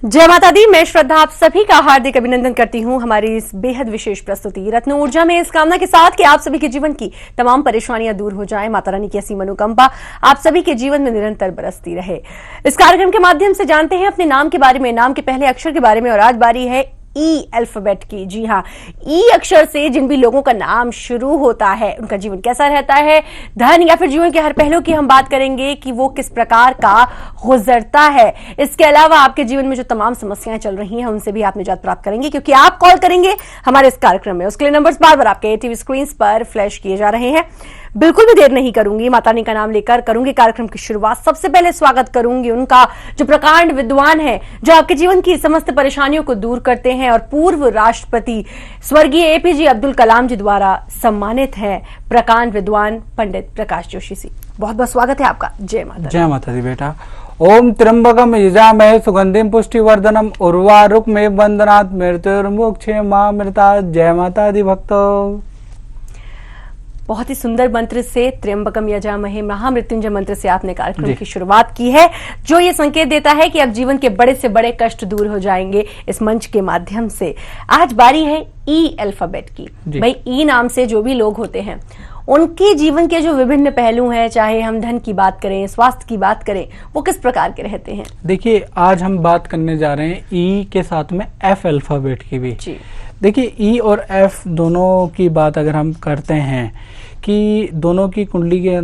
जय माता दी। मैं श्रद्धा आप सभी का हार्दिक अभिनंदन करती हूं हमारी इस बेहद विशेष प्रस्तुति रत्न ऊर्जा में, इस कामना के साथ कि आप सभी के जीवन की तमाम परेशानियां दूर हो जाएं, माता रानी की ऐसी मनोकंपा आप सभी के जीवन में निरंतर बरसती रहे। इस कार्यक्रम के माध्यम से जानते हैं अपने नाम के बारे में, नाम के पहले अक्षर के बारे में। और आज बारी है ई अल्फाबेट की। जी हाँ, ई अक्षर से जिन भी लोगों का नाम शुरू होता है उनका जीवन कैसा रहता है, धन या फिर जीवन के हर पहलू की हम बात करेंगे कि वो किस प्रकार का गुजरता है। इसके अलावा आपके जीवन में जो तमाम समस्याएं चल रही हैं उनसे भी आप निजात प्राप्त करेंगे, क्योंकि आप कॉल करेंगे हमारे इस कार्यक्रम में। उसके लिए नंबर्स बार बार आपके टीवी स्क्रीन पर फ्लैश किए जा रहे हैं। बिल्कुल भी देर नहीं करूंगी, माता रानी का नाम लेकर करूंगी कार्यक्रम की शुरुआत। सबसे पहले स्वागत करूंगी उनका जो प्रकांड विद्वान है, जो आपके जीवन की समस्त परेशानियों को दूर करते हैं और पूर्व राष्ट्रपति स्वर्गीय एपीजे अब्दुल कलाम जी द्वारा सम्मानित हैं, प्रकांड विद्वान पंडित प्रकाश जोशी जी। बहुत बहुत स्वागत है आपका। जय माता दी। जय माता दी बेटा। ओम त्र्यंबकम यजामहे सुगंधिम पुष्टिवर्धनम उर्वारुकमेव बंदनात् मृत्युर्मुक्षेमामृतात्। जय माता दी भक्तों। बहुत ही सुंदर मंत्र से, त्र्यंबकम यजामहे महामृत्युंजय मंत्र से आपने कार्यक्रम की शुरुआत की है, जो ये संकेत देता है कि अब जीवन के बड़े से बड़े कष्ट दूर हो जाएंगे इस मंच के माध्यम से। आज बारी है ई अल्फाबेट की। भाई, ई नाम से जो भी लोग होते हैं उनके जीवन के जो विभिन्न पहलू हैं, चाहे हम धन की बात करें, स्वास्थ्य की बात करें, वो किस प्रकार के रहते हैं। देखिए, आज हम बात करने जा रहे हैं ई के साथ में एफ अल्फाबेट की भी। देखिए, ई और एफ दोनों की बात अगर हम करते हैं कि दोनों की कुंडली के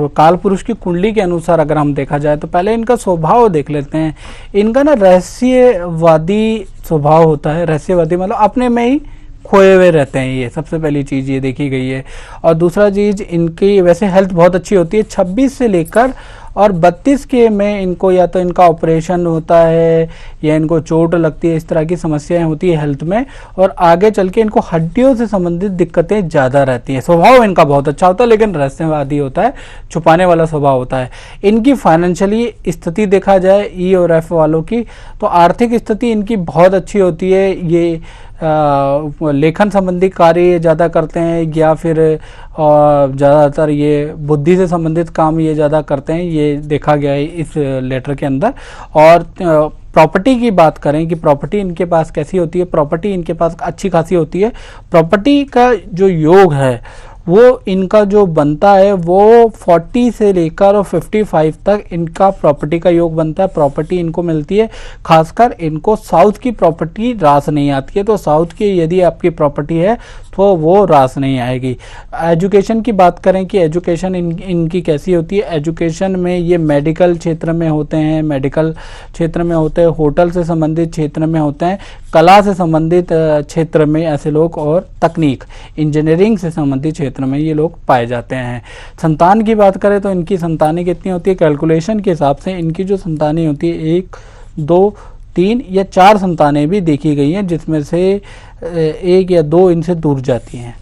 काल पुरुष की कुंडली के अनुसार अगर हम देखा जाए तो पहले इनका स्वभाव देख लेते हैं। इनका ना रहस्यवादी स्वभाव होता है। रहस्यवादी मतलब अपने में ही खोए हुए रहते हैं, ये सबसे पहली चीज ये देखी गई है। और दूसरा चीज, इनकी वैसे हेल्थ बहुत अच्छी होती है। 26 से लेकर और 32 के में इनको या तो इनका ऑपरेशन होता है या इनको चोट लगती है, इस तरह की समस्याएं होती है हेल्थ में। और आगे चल के इनको हड्डियों से संबंधित दिक्कतें ज्यादा रहती हैं। स्वभाव इनका बहुत अच्छा होता है, लेकिन रहस्यवादी होता है, छुपाने वाला स्वभाव होता है। इनकी फाइनेंशियली स्थिति देखा जाए ई और एफ वालों की, तो आर्थिक स्थिति इनकी बहुत अच्छी होती है। ये लेखन संबंधी कार्य ज्यादा करते हैं या फिर ज्यादातर ये बुद्धि से संबंधित काम ये ज्यादा करते हैं, ये देखा गया है इस लेटर के अंदर। और प्रॉपर्टी की बात करें कि प्रॉपर्टी इनके पास कैसी होती है, प्रॉपर्टी इनके पास अच्छी खासी होती है। प्रॉपर्टी का जो योग है वो इनका जो बनता है वो 40 से लेकर और 55 तक इनका प्रॉपर्टी का योग बनता है। प्रॉपर्टी इनको मिलती है, खासकर इनको साउथ की प्रॉपर्टी रास नहीं आती है। तो साउथ की यदि आपकी प्रॉपर्टी है तो वो रास नहीं आएगी। एजुकेशन की बात करें कि एजुकेशन इनकी कैसी होती है। एजुकेशन में ये मेडिकल क्षेत्र में होते हैं, मेडिकल क्षेत्र में होते हैं, होटल से संबंधित क्षेत्र में होते हैं, कला से संबंधित क्षेत्र में ऐसे लोग, और तकनीक इंजीनियरिंग से संबंधित क्षेत्र में ये लोग पाए जाते हैं। संतान की बात करें तो इनकी संतानें कितनी होती है, कैलकुलेशन के हिसाब से इनकी जो संतानें होती है 1, 2, 3 या 4 संतानें भी देखी गई हैं, जिसमें से 1 या 2 इनसे दूर जाती हैं।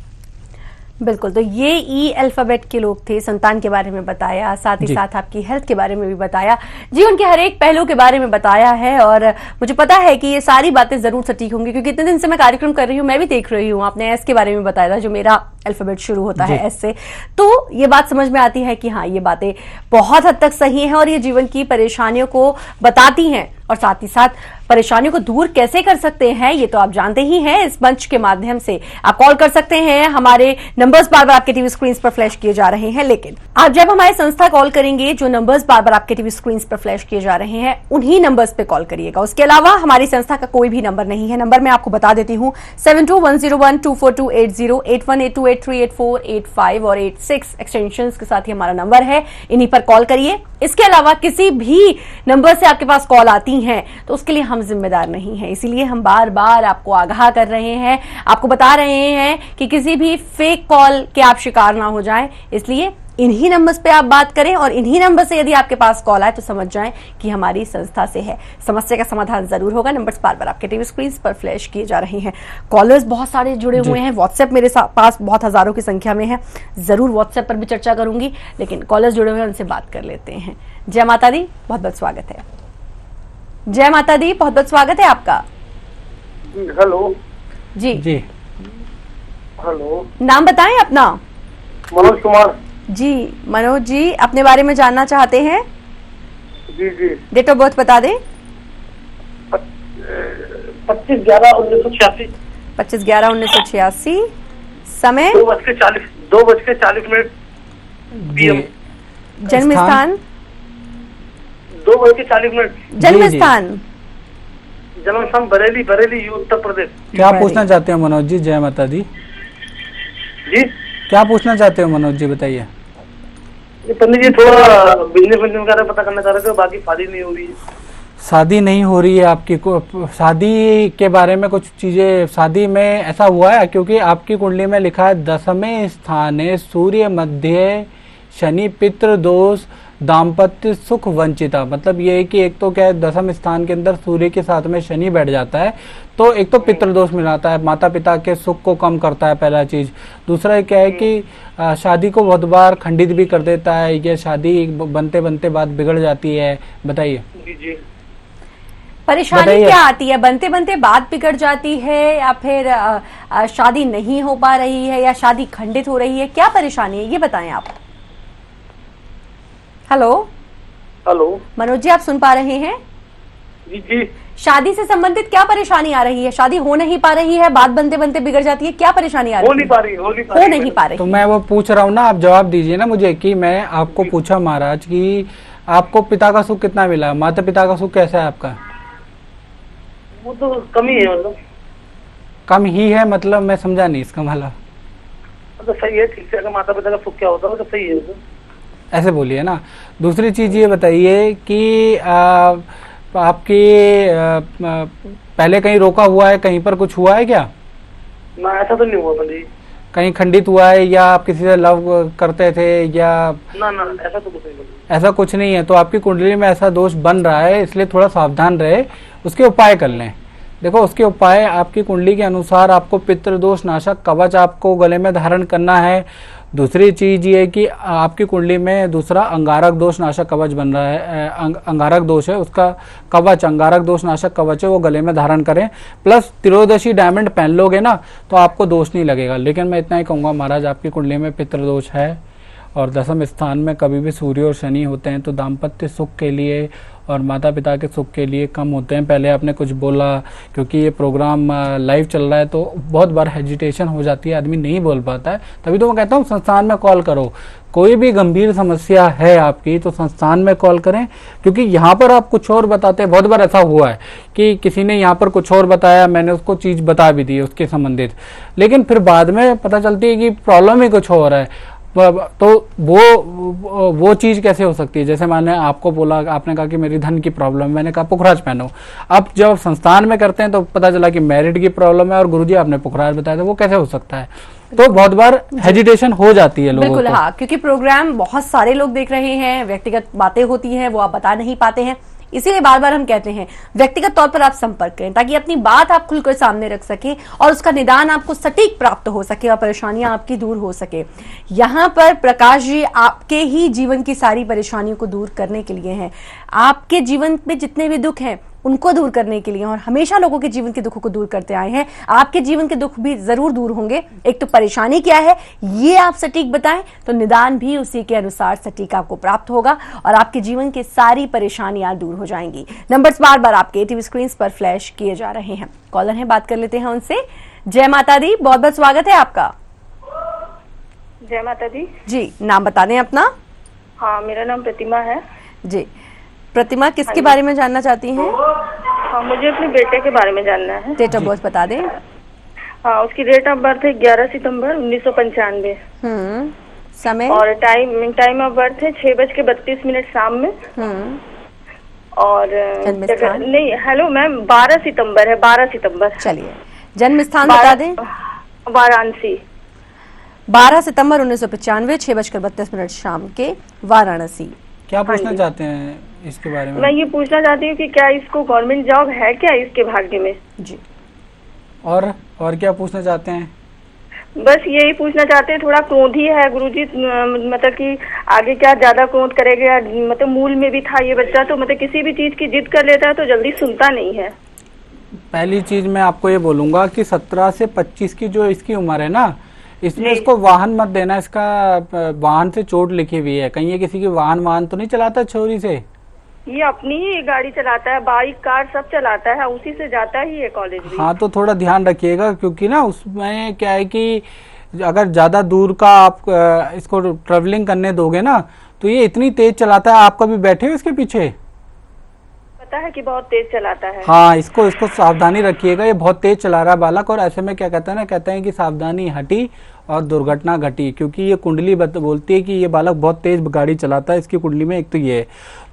बिल्कुल, तो ये ई अल्फाबेट के लोग थे। संतान के बारे में बताया, साथ ही साथ आपकी हेल्थ के बारे में भी बताया, जीवन के हर एक पहलू के बारे में बताया है। और मुझे पता है कि ये सारी बातें जरूर सटीक होंगी, क्योंकि इतने दिन से मैं कार्यक्रम कर रही हूँ, मैं भी देख रही हूँ। आपने एस के बारे में बताया था, जो मेरा अल्फाबेट शुरू होता है एस से, तो ये बात समझ में आती है कि हाँ, ये बातें बहुत हद तक सही हैं और ये जीवन की परेशानियों को बताती हैं। और साथ ही साथ परेशानियों को दूर कैसे कर सकते हैं ये तो आप जानते ही हैं। इस मंच के माध्यम से आप कॉल कर सकते हैं, हमारे नंबर्स बार बार आपके टीवी स्क्रीन पर फ्लैश किए जा रहे हैं। लेकिन आप जब हमारे संस्था कॉल करेंगे, जो नंबर्स बार बार आपके टीवी स्क्रीन पर फ्लैश किए जा रहे हैं, उन्हीं नंबर्स पे कॉल करिएगा। उसके अलावा हमारी संस्था का कोई भी नंबर नहीं है। नंबर मैं आपको बता देती हूँ, 7210124280, 8182838485 और 86 एक्सटेंशन के साथ ही हमारा नंबर है। इन्हीं पर कॉल करिए। इसके अलावा किसी भी नंबर से आपके पास कॉल आती हैं तो उसके लिए हम जिम्मेदार नहीं हैं, इसीलिए हम बार बार आपको आगाह कर रहे हैं, आपको बता रहे हैं कि किसी भी फेक कॉल के आप शिकार ना हो जाएं। इसलिए इन्हीं नंबर्स पे आप बात करें, और इन्हीं नंबर से यदि आपके पास कॉल आए तो समझ जाएं कि हमारी संस्था से है। समस्या का समाधान जरूर होगा। नंबर्स बार बार आपके टीवी स्क्रीन पर फ्लैश किए जा रहे हैं। कॉलर्स बहुत सारे जुड़े हुए हैं, व्हाट्सएप मेरे पास बहुत हजारों की संख्या में है। जरूर व्हाट्सएप पर भी चर्चा करूंगी, लेकिन कॉलर्स जुड़े हुए हैं, उनसे बात कर लेते हैं। जय माता दी, बहुत बहुत स्वागत है। जय माता दी, बहुत बहुत स्वागत है आपका। हेलो जी जी, हेलो, नाम बताएं अपना। मनोज कुमार जी। मनोज जी, अपने बारे में जानना चाहते हैं? जी जी। डेट ऑफ बर्थ बता दें। 25/11/1986। 25/11/1986। समय 2:40 PM। जन्म स्थान 2:40 जन्म जी। स्थान जन्म स्थान बरेली उत्तर प्रदेश। क्या बरेली। पूछना चाहते हो मनोज जी? जय माता दी। जी क्या पूछना चाहते हो मनोज जी, बताइए। ये पंडित जी थोड़ा बिजनेस के बारे में पता करना चाह रहे थे, बाकी शादी नहीं हो रही है। शादी नहीं हो रही है आपकी को? शादी के बारे में कुछ चीजें, शादी में ऐसा हुआ है क्योंकि आपकी कुंडली में लिखा है 10वें स्थाने सूर्य मध्य शनि पितृ दोष दाम्पत्य सुख वंचिता। मतलब ये है कि एक तो क्या है, 10वें स्थान के अंदर सूर्य के साथ में शनि बैठ जाता है, तो एक तो पितृदोष मिलाता है, माता पिता के सुख को कम करता है, पहला चीज। दूसरा क्या है कि शादी को बहुत बार खंडित भी कर देता है, या शादी बनते बनते बात बिगड़ जाती है। बताइए। जी जी। परेशानी बताइए। क्या आती है? बनते बनते बात बिगड़ जाती है, या फिर शादी नहीं हो पा रही है, या शादी खंडित हो रही है? क्या परेशानी है ये बताएं आप। हेलो मनोज जी, आप सुन पा रहे हैं? जी जी। शादी से संबंधित क्या परेशानी आ रही है? शादी हो नहीं पा रही है, बात बनते बनते बिगड़ जाती है, क्या परेशानी आ रही है? हो नहीं पा रही। हो नहीं पा रही। तो मैं वो पूछ रहा हूँ ना, आप जवाब दीजिए ना मुझे, कि मैं आपको पूछा महाराज कि आपको पिता का सुख कितना मिला, माता पिता का सुख कैसा है आपका? वो तो कम ही है, मतलब कम ही है, मतलब मैं समझा नहीं इसका मतलब। मतलब सही है, ठीक से। अगर माता पिता का सुख क्या होता है तो सही है तो। ऐसे बोलिए ना। दूसरी चीज ये बताइए कि आपकी पहले कहीं रोका हुआ है, कहीं पर कुछ हुआ है क्या? ना, ऐसा तो नहीं हुआ पंडित। कहीं खंडित हुआ है, या आप किसी से लव करते थे, या ना ऐसा तो कुछ नहीं पंडित। ऐसा कुछ नहीं है? तो आपकी कुंडली में ऐसा दोष बन रहा है, इसलिए थोड़ा सावधान रहे, उसके उपाय कर लें। देखो, उसके उपाय आपकी कुंडली के अनुसार आपको पितृदोष नाशक कवच आपको गले में धारण करना है। दूसरी चीज ये कि आपकी कुंडली में दूसरा अंगारक दोष नाशक कवच बन रहा है, अंगारक दोष है, उसका कवच अंगारक दोष नाशक कवच है, वो गले में धारण करें। प्लस त्रियोदशी डायमंड पहन लोगे ना तो आपको दोष नहीं लगेगा। लेकिन मैं इतना ही कहूँगा महाराज, आपकी कुंडली में पितृदोष है, और 10वें स्थान में कभी भी सूर्य और शनि होते हैं तो दाम्पत्य सुख के लिए और माता पिता के सुख के लिए कम होते हैं। पहले आपने कुछ बोला, क्योंकि ये प्रोग्राम लाइव चल रहा है तो बहुत बार हेजिटेशन हो जाती है, आदमी नहीं बोल पाता है। तभी तो मैं कहता हूँ संस्थान में कॉल करो। कोई भी गंभीर समस्या है आपकी तो संस्थान में कॉल करें, क्योंकि यहाँ पर आप कुछ और बताते हैं। बहुत बार ऐसा हुआ है कि किसी ने यहाँ पर कुछ और बताया, मैंने उसको चीज बता भी दी उसके संबंधित, लेकिन फिर बाद में पता चलती है कि प्रॉब्लम ही कुछ और है। तो वो चीज कैसे हो सकती है? जैसे मैंने आपको बोला, आपने कहा कि मेरी धन की प्रॉब्लम है, मैंने कहा पुखराज पहनो। अब जब संस्थान में करते हैं तो पता चला कि मैरिड की प्रॉब्लम है, और गुरुजी आपने पुखराज बताया, तो वो कैसे हो सकता है? तो बहुत बार हेजिटेशन हो जाती है लोगों को। बिल्कुल, हाँ, क्योंकि प्रोग्राम बहुत सारे लोग देख रहे हैं, व्यक्तिगत बातें होती हैं वो आप बता नहीं पाते हैं, इसीलिए बार बार हम कहते हैं व्यक्तिगत तौर पर आप संपर्क करें, ताकि अपनी बात आप खुलकर सामने रख सके और उसका निदान आपको सटीक प्राप्त हो सके और परेशानियां आपकी दूर हो सके। यहाँ पर प्रकाश जी आपके ही जीवन की सारी परेशानियों को दूर करने के लिए हैं। आपके जीवन में जितने भी दुख हैं उनको दूर करने के लिए, और हमेशा लोगों के जीवन के दुखों को दूर करते आए हैं। आपके जीवन के दुख भी जरूर दूर होंगे। एक तो परेशानी क्या है ये आप सटीक बताएं तो निदान भी उसी के अनुसार सटीक आपको प्राप्त होगा और आपके जीवन की सारी परेशानियां दूर हो जाएंगी। नंबर्स बार बार आपके टीवी स्क्रीन पर फ्लैश किए जा रहे हैं। कॉलर है, बात कर लेते हैं उनसे। जय माता दी, बहुत बहुत स्वागत है आपका। जय माता दी। जी, नाम बता दें अपना। हाँ, मेरा नाम प्रतिमा है। जी, प्रतिमा किसके बारे में जानना चाहती हैं? हाँ, मुझे अपने बेटे के बारे में जानना है। डेट ऑफ बर्थ बता दें। हाँ, उसकी डेट ऑफ बर्थ है 11 सितंबर 1995। समय और टाइम ऑफ बर्थ है 6:32 शाम में। और जन्म स्थान? नहीं, हेलो मैम, 12 सितंबर है, 12 सितंबर। चलिए, जन्म स्थान बता दें। वाराणसी। 12 सितंबर 1995, 6:32 शाम के, वाराणसी। क्या पूछना चाहते हैं इसके बारे में? मैं ये पूछना चाहती हूँ कि क्या इसको गवर्नमेंट जॉब है क्या इसके भाग्य में? जी। और क्या पूछना चाहते हैं? बस यही पूछना चाहते हैं, थोड़ा क्रोधी है गुरुजी, मतलब कि आगे क्या ज्यादा क्रोध करेगा, मतलब मूल में भी था ये बच्चा, तो मतलब किसी भी चीज की जिद कर लेता है तो जल्दी सुनता नहीं है। पहली चीज मैं आपको ये बोलूंगा कि 17 से 25 की जो इसकी उम्र है ना, इसमें इसको वाहन मत देना। इसका वाहन से चोट लिखी हुई है, कहीं ये किसी की वाहन तो नहीं चलाता छोरी से? ये अपनी ही गाड़ी चलाता है, बाइक कार सब चलाता है, उसी से जाता ही है कॉलेज भी। हाँ, तो थोड़ा ध्यान रखिएगा, क्योंकि ना उसमें क्या है कि अगर ज्यादा दूर का आप इसको ट्रेवलिंग करने दोगे ना, तो ये इतनी तेज चलाता है। आप कभी बैठे हो इसके पीछे? पता है कि बहुत तेज चलाता है। हाँ, इसको सावधानी रखिएगा, ये बहुत तेज चला रहा है बालक। और ऐसे में क्या कहते हैं ना, कहते हैं कि सावधानी हटी और दुर्घटना घटी, क्योंकि ये कुंडली बोलती है कि ये बालक बहुत तेज गाड़ी चलाता है। इसकी कुंडली में एक तो ये है।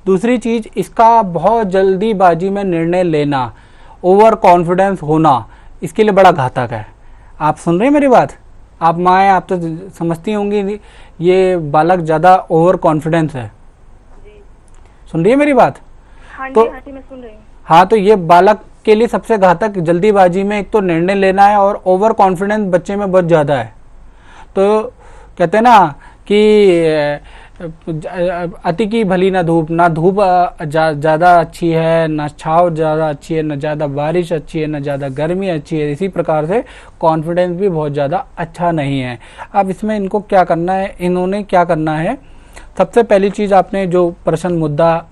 दूसरी चीज, इसका बहुत जल्दीबाजी में निर्णय लेना, ओवर कॉन्फिडेंस होना, इसके लिए बड़ा घातक है। आप सुन रहे हैं मेरी बात? आप माँ हैं, आप तो समझती होंगी, ये बालक ज्यादा ओवर कॉन्फिडेंस है। सुन रही है मेरी बात? हाँ तो जी, हाँ जी, मैं सुन रही हूँ। हाँ, तो ये बालक के लिए सबसे घातक जल्दीबाजी में एक तो निर्णय लेना है, और ओवर कॉन्फिडेंस बच्चे में बहुत ज्यादा है। तो कहते हैं ना कि अति की भली ना धूप, ना धूप ज्यादा अच्छी है, ना छाव ज्यादा अच्छी है, न ज्यादा बारिश अच्छी है, न ज्यादा गर्मी अच्छी है। इसी प्रकार से कॉन्फिडेंस भी बहुत ज्यादा अच्छा नहीं है। अब इसमें इनको क्या करना है, इन्होंने क्या करना है, सबसे पहली चीज, आपने जो प्रश्न मुद्दा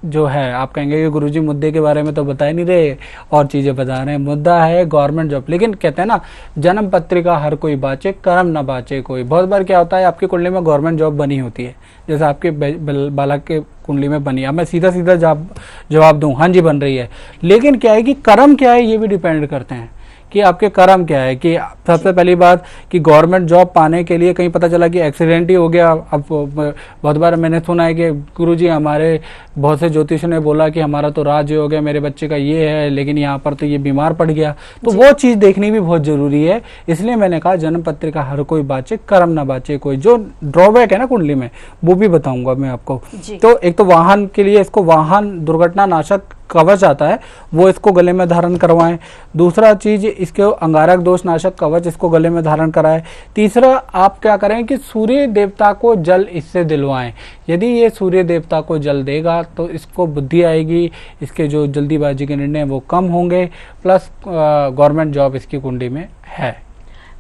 जो है, आप कहेंगे कि गुरुजी मुद्दे के बारे में तो बता ही नहीं रहे, और चीजें बता रहे हैं। मुद्दा है गवर्नमेंट जॉब। लेकिन कहते हैं ना, जन्म पत्रिका हर कोई बाचे, कर्म ना बाचे कोई। बहुत बार क्या होता है, आपकी कुंडली में गवर्नमेंट जॉब बनी होती है, जैसे आपके बालक के कुंडली में बनी। अब मैं सीधा सीधा जवाब दूं, हाँ जी बन रही है। लेकिन क्या है कि कर्म क्या है, ये भी डिपेंड करते हैं कि आपके कर्म क्या है। कि सबसे पहली बात कि गवर्नमेंट जॉब पाने के लिए कहीं पता चला कि एक्सीडेंट ही हो गया। अब बहुत बार मैंने सुना है कि गुरुजी हमारे बहुत से ज्योतिषों ने बोला कि हमारा तो राज्य हो गया, मेरे बच्चे का ये है, लेकिन यहाँ पर तो ये बीमार पड़ गया। तो वो चीज देखनी भी बहुत जरूरी है। इसलिए मैंने कहा जन्म पत्रिका हर कोई बाचे, कर्म ना बाचे कोई। जो ड्रॉबैक है ना कुंडली में, वो भी बताऊंगा मैं आपको। तो एक तो वाहन के लिए इसको वाहन दुर्घटना नाशक कवच आता है, वो इसको गले में धारण करवाएं। दूसरा चीज, इसके अंगारक दोष नाशक कवच इसको गले में धारण कराएं। तीसरा, आप क्या करें कि सूर्य देवता को जल इससे दिलवाएं। यदि ये सूर्य देवता को जल देगा तो इसको बुद्धि आएगी, इसके जो जल्दीबाजी के निर्णय वो कम होंगे, प्लस गवर्नमेंट जॉब इसकी कुंडली में है।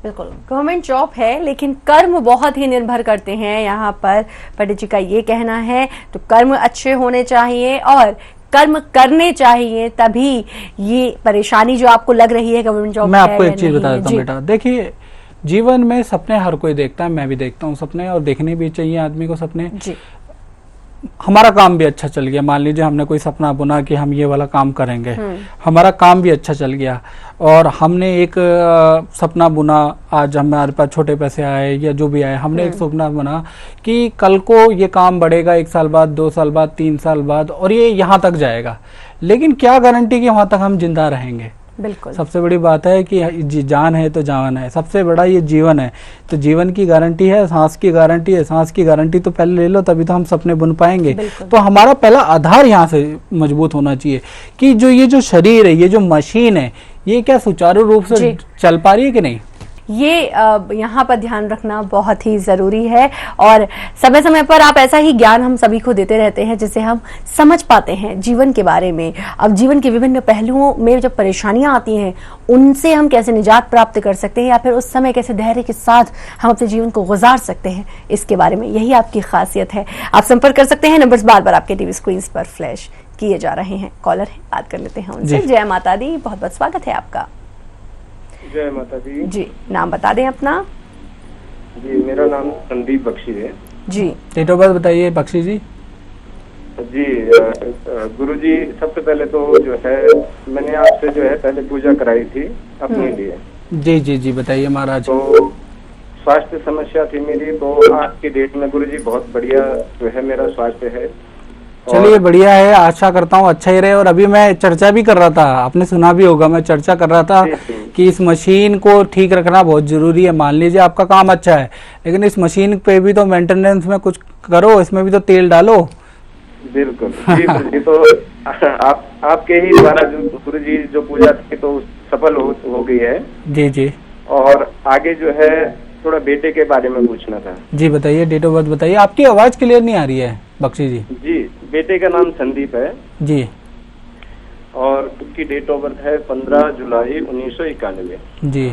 बिल्कुल, गवर्नमेंट जॉब है, लेकिन कर्म बहुत ही निर्भर करते हैं। यहाँ पर पंडित जी का ये कहना है, तो कर्म अच्छे होने चाहिए और कर्म करने चाहिए, तभी ये परेशानी जो आपको लग रही है गवर्नमेंट जॉब। मैं आपको एक चीज बता देता हूँ बेटा, देखिए जीवन में सपने हर कोई देखता है, मैं भी देखता हूँ सपने, और देखने भी चाहिए आदमी को सपने जी। हमारा काम भी अच्छा चल गया, मान लीजिए हमने कोई सपना बुना कि हम ये वाला काम करेंगे, हमारा काम भी अच्छा चल गया, और हमने एक सपना बुना, आज हमारे पास छोटे पैसे आए या जो भी आए, हमने एक सपना बना कि कल को ये काम बढ़ेगा 1 साल बाद, 2 साल बाद, 3 साल बाद, और ये यहाँ तक जाएगा। लेकिन क्या गारंटी कि वहां तक हम जिंदा रहेंगे? बिल्कुल, सबसे बड़ी बात है कि जान है तो जान है, सबसे बड़ा ये जीवन है। तो जीवन की गारंटी है, सांस की गारंटी है, सांस की गारंटी तो पहले ले लो, तभी तो हम सपने बुन पाएंगे। तो हमारा पहला आधार यहाँ से मजबूत होना चाहिए कि जो ये जो शरीर है, ये जो मशीन है, ये क्या सुचारू रूप से चल पा रही है कि नहीं। ये यहाँ पर ध्यान रखना बहुत ही जरूरी है, और समय समय पर आप ऐसा ही ज्ञान हम सभी को देते रहते हैं जिससे हम समझ पाते हैं जीवन के बारे में। अब जीवन के विभिन्न पहलुओं में जब परेशानियां आती हैं, उनसे हम कैसे निजात प्राप्त कर सकते हैं, या फिर उस समय कैसे धैर्य के साथ हम अपने जीवन को गुजार सकते हैं, इसके बारे में यही आपकी खासियत है। आप संपर्क कर सकते हैं, नंबर्स बार बार आपके टीवी स्क्रीन पर फ्लैश किए जा रहे हैं। कॉलर है, बात कर लेते हैं उनसे। जय माता दी, बहुत बहुत स्वागत है आपका। जय माता दी जी। नाम बता दें अपना। जी, मेरा नाम संदीप बख्शी है जी। डेट ऑफ बर्थ बताइए बख्शी जी। जी गुरुजी, सबसे पहले तो जो है मैंने आपसे जो है पहले पूजा कराई थी अपने लिए। जी जी जी, बताइए महाराज। तो स्वास्थ्य समस्या थी मेरी, तो आज की डेट में गुरुजी बहुत बढ़िया जो है मेरा स्वास्थ्य है। चलिए बढ़िया है, आशा करता हूँ अच्छा ही रहे। और अभी मैं चर्चा भी कर रहा था, आपने सुना भी होगा, मैं चर्चा कर रहा था कि इस मशीन को ठीक रखना बहुत जरूरी है। मान लीजिए आपका काम अच्छा है, लेकिन इस मशीन पे भी तो मेंटेनेंस में कुछ करो, इसमें भी तो तेल डालो। बिल्कुल जी गुरुजी, तो आपके ही द्वारा जो गुरुजी जो पूजा थी तो सफल हो गई है। जी जी। और आगे जो है थोड़ा बेटे के बारे में पूछना था। जी बताइए, डेट ऑफ बर्थ बताइए। आपकी आवाज क्लियर नहीं आ रही है बख्शी जी। जी, बेटे का नाम संदीप है जी, और उसकी डेट ऑफ बर्थ है 15 जुलाई 1991 जी,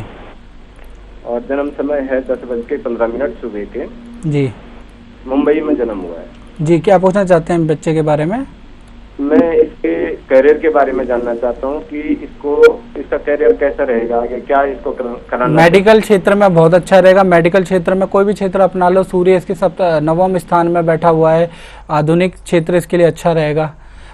और जन्म समय है 10:15 सुबह के। जी। मुंबई में जन्म हुआ है जी, क्या पूछना चाहते हैं बच्चे के बारे में? करियर के बारे में जानना चाहता हूँ कि इसका करियर कैसा रहेगा आगे, क्या इसको कराना। मेडिकल क्षेत्र में बहुत अच्छा रहेगा। मेडिकल क्षेत्र में कोई भी क्षेत्र अपना लो, सूर्य इसके 9वें स्थान में बैठा हुआ है, आधुनिक क्षेत्र इसके लिए अच्छा रहेगा।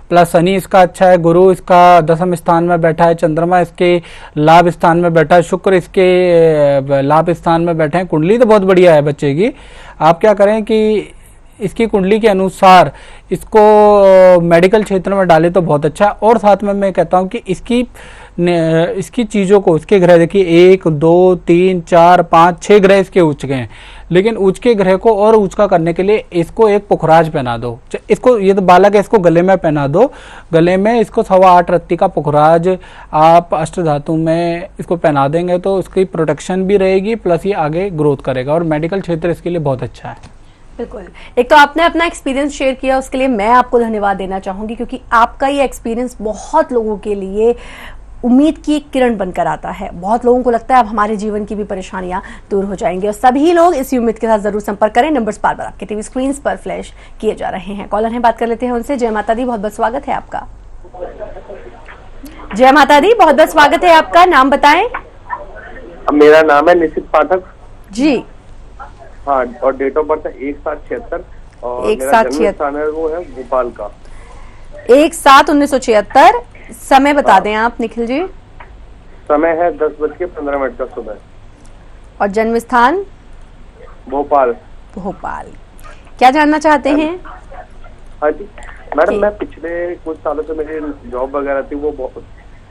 प्लस शनि इसका अच्छा है, गुरु इसका 10वें स्थान में बैठा है, चंद्रमा इसके लाभ स्थान में बैठा है, शुक्र इसके लाभ स्थान में बैठे हैं। कुंडली तो बहुत बढ़िया है बच्चे की। आप क्या करें कि इसकी कुंडली के अनुसार इसको मेडिकल क्षेत्र में डाले तो बहुत अच्छा है। और साथ में मैं कहता हूं कि इसकी चीज़ों को, इसके ग्रह देखिए 1 2 3 4 5 6 ग्रह इसके उच्च गए हैं, लेकिन उच्च के ग्रह को और ऊंचा करने के लिए इसको एक पुखराज पहना दो। इसको, ये तो बालक है, इसको गले में पहना दो। गले में इसको 8.25 रत्ती का पुखराज आप अष्ट धातु में इसको पहना देंगे तो उसकी प्रोटेक्शन भी रहेगी, प्लस ये आगे ग्रोथ करेगा। और मेडिकल क्षेत्र इसके लिए बहुत अच्छा है। बिल्कुल। एक तो आपने अपना एक्सपीरियंस शेयर किया, उसके लिए मैं आपको धन्यवाद देना चाहूंगी, क्योंकि आपका ये एक्सपीरियंस बहुत लोगों के लिए उम्मीद की एक किरण बनकर आता है। बहुत लोगों को लगता है अब हमारे जीवन की भी परेशानियां दूर हो जाएंगी, और सभी लोग इसी उम्मीद के साथ जरूर संपर्क करें। नंबर्स बार बार आपके टीवी स्क्रीन पर फ्लैश किए जा रहे हैं। कॉलर हैं, बात कर लेते हैं उनसे। जय माता दी, बहुत बहुत स्वागत है आपका। जय माता दी, बहुत बहुत स्वागत है आपका। नाम बताएं। मेरा नाम है निशित पाठक जी। हाँ, और डेट ऑफ बर्थ है 1776 और 1776 मेरा जन्म स्थान है वो है भोपाल का। 1/7/1976। समय बता दें आप निखिल जी। समय है 10:15 का सुबह। और जन्म स्थान भोपाल। भोपाल। क्या जानना चाहते हैं? हाँ जी मैडम, मैं पिछले कुछ सालों से मेरी जॉब वगैरह थी वो बहुत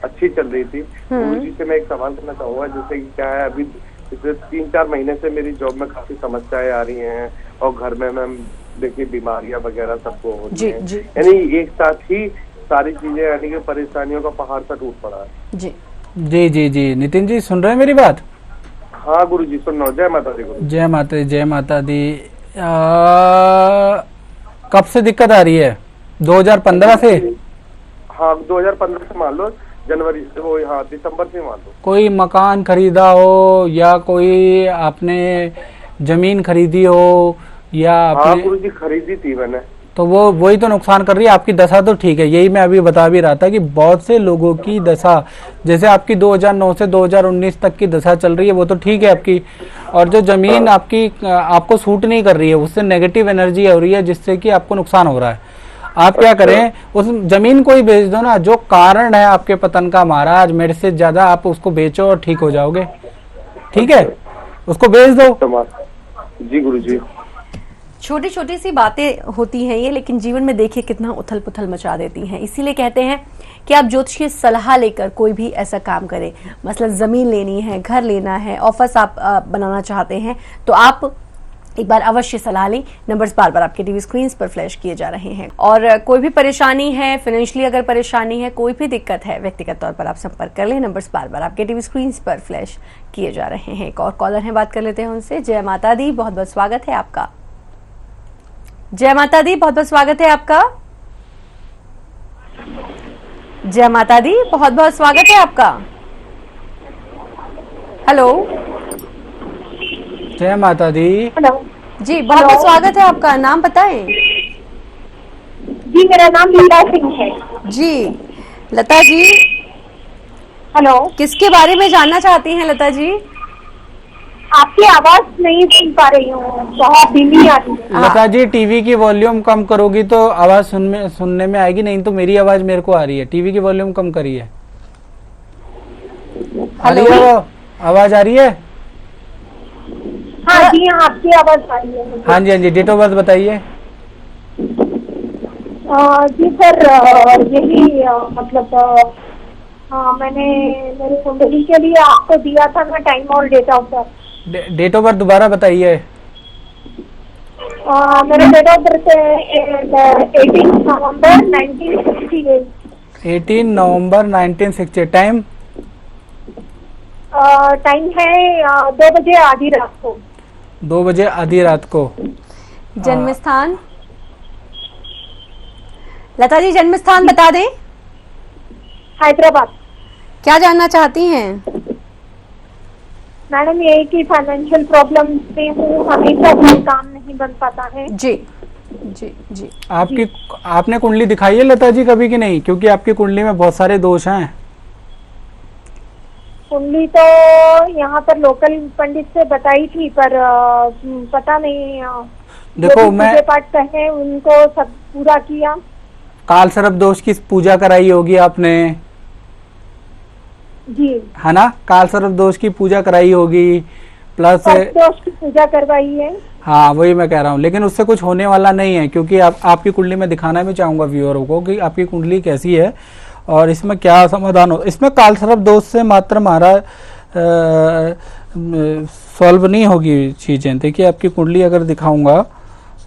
अच्छी चल रही थी। गुरुजी से मैं एक सवाल करना चाहूंगा, जैसे कि क्या है अभी पिछले 3-4 महीने से मेरी जॉब में काफी समस्याएं आ रही हैं और घर में मैम देखिए बीमारियां वगैरह सबको होती हैं, यानी एक साथ ही सारी चीजें, यानी कि परेशानियों का पहाड़ सा टूट पड़ा है। जी जी जी जी नितिन जी, सुन रहे हैं मेरी बात? हाँ गुरुजी सुन रहा हूँ। जय माता दी गुरु। जय माता दी, जय माता दी। कब से दिक्कत आ रही है? 2015 से? हाँ 2015 से मान लो, जनवरी से वो, हाँ दिसंबर से मान लो। कोई मकान खरीदा हो या कोई आपने जमीन खरीदी हो या हाँ गुरुजी खरीदी थी मैंने, तो वो वही तो नुकसान कर रही है। आपकी दशा तो ठीक है, यही मैं अभी बता भी रहा था कि बहुत से लोगों की दशा, जैसे आपकी 2009 से 2019 तक की दशा चल रही है वो तो ठीक है आपकी, और जो जमीन आपकी आपको सूट नहीं कर रही है उससे नेगेटिव एनर्जी हो रही है जिससे कि आपको नुकसान हो रहा है। आप क्या करें, उस जमीन को ही बेच दो ना। जो कारण है आपके पतन का महाराज, मेरे से ज्यादा आप उसको बेचो और ठीक हो जाओगे। ठीक है, उसको बेच दो। जी गुरुजी। छोटी छोटी सी बातें होती हैं ये, लेकिन जीवन में देखिए कितना उथल पुथल मचा देती हैं। इसीलिए कहते हैं कि आप ज्योतिषीय सलाह लेकर कोई भी ऐसा काम करें, मतलब जमीन लेनी है, घर लेना है, ऑफिस आप बनाना चाहते हैं, तो आप एक बार अवश्य सलाह लें। नंबर्स बार बार आपके टीवी स्क्रीन पर फ्लैश किए जा रहे हैं। और कोई भी परेशानी है, फाइनेंशियली अगर परेशानी है, कोई भी दिक्कत है, व्यक्तिगत तौर पर आप संपर्क कर लें। नंबर्स बार बार आपके टीवी स्क्रीन पर फ्लैश किए जा रहे हैं। एक और कॉलर हैं, बात कर लेते हैं उनसे। जय माता दी, बहुत बहुत स्वागत है आपका। जय माता दी, बहुत बहुत स्वागत है आपका। जय माता दी, बहुत बहुत स्वागत है आपका। हेलो, जय माता दी। हेलो जी, बहुत बहुत स्वागत है आपका। नाम बताएं। जी मेरा नाम लता सिंह है। जी लता जी, हेलो, किसके बारे में जानना चाहती हैं लता जी? आपकी आवाज नहीं सुन पा रही हूँ, बहुत धीमी आ रही है। लता जी, टीवी की वॉल्यूम कम करोगी तो आवाज सुनने में आएगी, नहीं तो मेरी आवाज मेरे को आ रही है। टीवी की वॉल्यूम कम करिए। आ रही है वो आवाज? आ रही है? हाँ जी, आपकी आवाज आ रही है। हाँ जी हाँ जी, डेट ऑफ बर्थ बताइए। जी सर, यही मतलब मैंने मेरी कुंडली के लिए आपको दिया था ना टाइम और date of birth. Date of birth दोबारा बताइए। मेरा डेट ऑफ बर्थ है 18 नवंबर 1968। 18 नवंबर 1968। टाइम? टाइम है 2 बजे आधी रात को। 2 बजे आधी रात को। जन्म स्थान? लता जी जन्म स्थान बता दें। हैदराबाद। क्या जानना चाहती हैं? मैडम यही कि फाइनेंशियल प्रॉब्लम में हूँ, हमेशा कोई काम नहीं बन पाता है। जी। जी जी। आपने कुंडली दिखाई है लता जी कभी कि नहीं, क्योंकि आपकी कुंडली में बहुत सारे दोष हैं। कुंडली तो यहाँ पर लोकल पंडित से बताई थी, पर पता नहीं देखो, जो भी मैं पूजे पाठ कहे उनको सब पूरा किया। काल सर्प दोष की पूजा कराई होगी आपने, जी है ना? काल सर्प दोष की पूजा कराई होगी, प्लस दोष की पूजा करवाई है। हाँ, वही मैं कह रहा हूँ, लेकिन उससे कुछ होने वाला नहीं है, क्योंकि आपकी कुंडली में दिखाना भी चाहूंगा व्यूअरों को कि आपकी कुंडली कैसी है और इसमें क्या समाधान हो। इसमें काल सर्प दोष से मात्र हमारा सॉल्व नहीं होगी चीजें। देखिए, आपकी कुंडली अगर दिखाऊंगा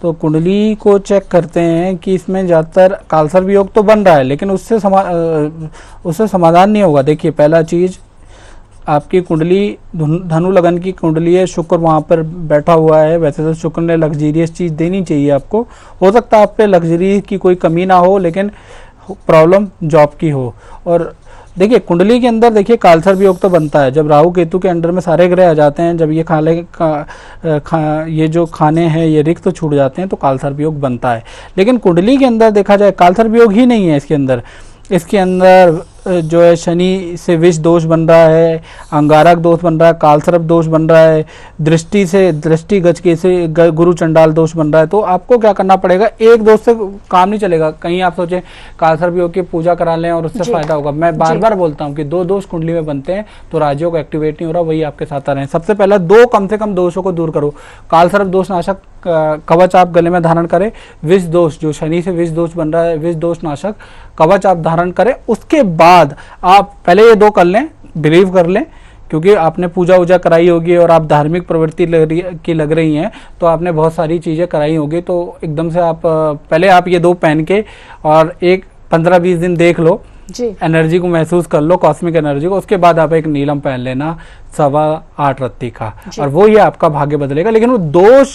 तो कुंडली को चेक करते हैं कि इसमें ज़्यादातर काल सर्प योग तो बन रहा है, लेकिन उससे समाधान नहीं होगा। देखिए, पहला चीज, आपकी कुंडली धनु लगन की कुंडली है, शुक्र वहां पर बैठा हुआ है। वैसे तो शुक्र ने लग्जरियस चीज देनी चाहिए आपको, हो सकता है आप पे लग्जरी की कोई कमी ना हो, लेकिन प्रॉब्लम जॉब की हो। और देखिए, कुंडली के अंदर देखिए काल सर्प योग तो बनता है जब राहु केतु के अंडर में सारे ग्रह आ जाते हैं, जब ये ये जो खाने हैं ये रिक्त तो छूट जाते हैं, तो काल सर्प योग बनता है। लेकिन कुंडली के अंदर देखा जाए काल सर्प योग ही नहीं है इसके अंदर जो है शनि से विष दोष बन रहा है, अंगारक दोष बन रहा है, कालसर्प दोष बन रहा है, दृष्टि गजके से गुरु चंडाल दोष बन रहा है। तो आपको क्या करना पड़ेगा, एक दोष से काम नहीं चलेगा। कहीं आप सोचें कालसर्प योग की पूजा करा लें और उससे फायदा होगा। मैं बार बार बोलता हूँ कि 2 दोष कुंडली में बनते हैं तो राजयोग एक्टिवेट नहीं हो रहा, वही आपके साथ आ रहे हैं। सबसे पहला 2 कम से कम दोषों को दूर करो। कालसर्प दोष नाशक कवच आप गले में धारण करें। विष दोष, जो शनि से विष दोष बन रहा है, विष दोष नाशक कवच आप धारण करें। उसके बाद आप पहले ये 2 कर लें, बिलीव कर लें, क्योंकि आपने पूजा वूजा कराई होगी और आप धार्मिक प्रवृत्ति लग रही हैं, तो आपने बहुत सारी चीजें कराई होगी। तो एकदम से आप पहले आप ये 2 पहन के और एक 15-20 दिन देख लो जी, एनर्जी को महसूस कर लो, कॉस्मिक एनर्जी को। उसके बाद आप एक नीलम पहन लेना 8.25 रत्ती का, और वो ये आपका भाग्य बदलेगा। लेकिन वो दोष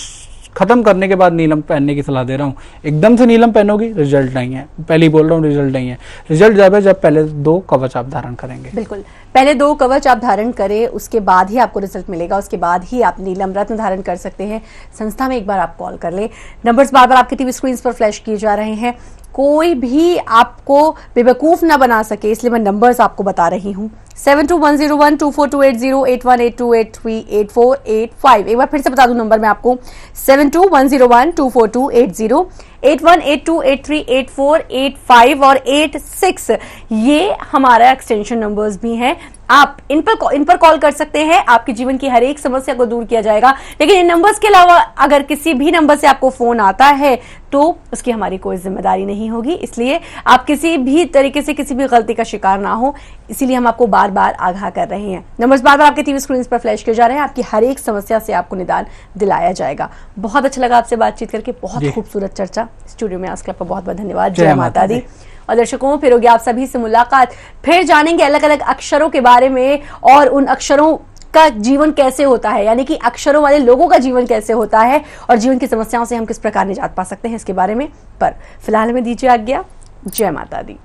खत्म करने के बाद नीलम पहनने की सलाह दे रहा हूँ। एकदम से नीलम पहनोगी, रिजल्ट नहीं है। पहले ही बोल रहा हूँ, रिजल्ट नहीं है। रिजल्ट जब पहले 2 कवच आप धारण करेंगे। बिल्कुल, पहले 2 कवच आप धारण करें, उसके बाद ही आपको रिजल्ट मिलेगा। उसके बाद ही आप नीलम रत्न धारण कर सकते हैं। संस्था में एक बार आप कॉल कर लें। नंबर्स बार बार आपकी टीवी स्क्रीन पर फ्लैश किए जा रहे हैं। कोई भी आपको बेवकूफ ना बना सके, इसलिए मैं नंबर्स आपको बता रही हूँ। 7210124280 8182838485। एक बार फिर से बता दूं नंबर मैं आपको, 7210124280 8182838485 और 86 ये हमारा एक्सटेंशन नंबर्स भी हैं। आप इन पर कॉल कर सकते हैं। आपके जीवन की हर एक समस्या को दूर किया जाएगा। लेकिन इन नंबर्स के अलावा अगर किसी भी नंबर से आपको फोन आता है तो उसकी हमारी कोई जिम्मेदारी नहीं होगी। इसलिए आप किसी भी तरीके से किसी भी गलती का शिकार ना हो, इसीलिए हम आपको बार बार आगाह कर रहे हैं। नंबर्स बार बार आपके टीवी स्क्रीन पर फ्लैश किए जा रहे हैं। आपकी हर एक समस्या से आपको निदान दिलाया जाएगा। बहुत अच्छा लगा आपसे बातचीत करके, बहुत खूबसूरत चर्चा। स्टूडियो में आज क्लब का बहुत बहुत धन्यवाद। जय माता दी। और दर्शकों, फिर होगी आप सभी से मुलाकात। फिर जानेंगे अलग अलग अक्षरों के बारे में और उन अक्षरों का जीवन कैसे होता है, यानी कि अक्षरों वाले लोगों का जीवन कैसे होता है और जीवन की समस्याओं से हम किस प्रकार निजात पा सकते हैं, इसके बारे में। पर फिलहाल हमें दीजिए आज्ञा। जय माता दी।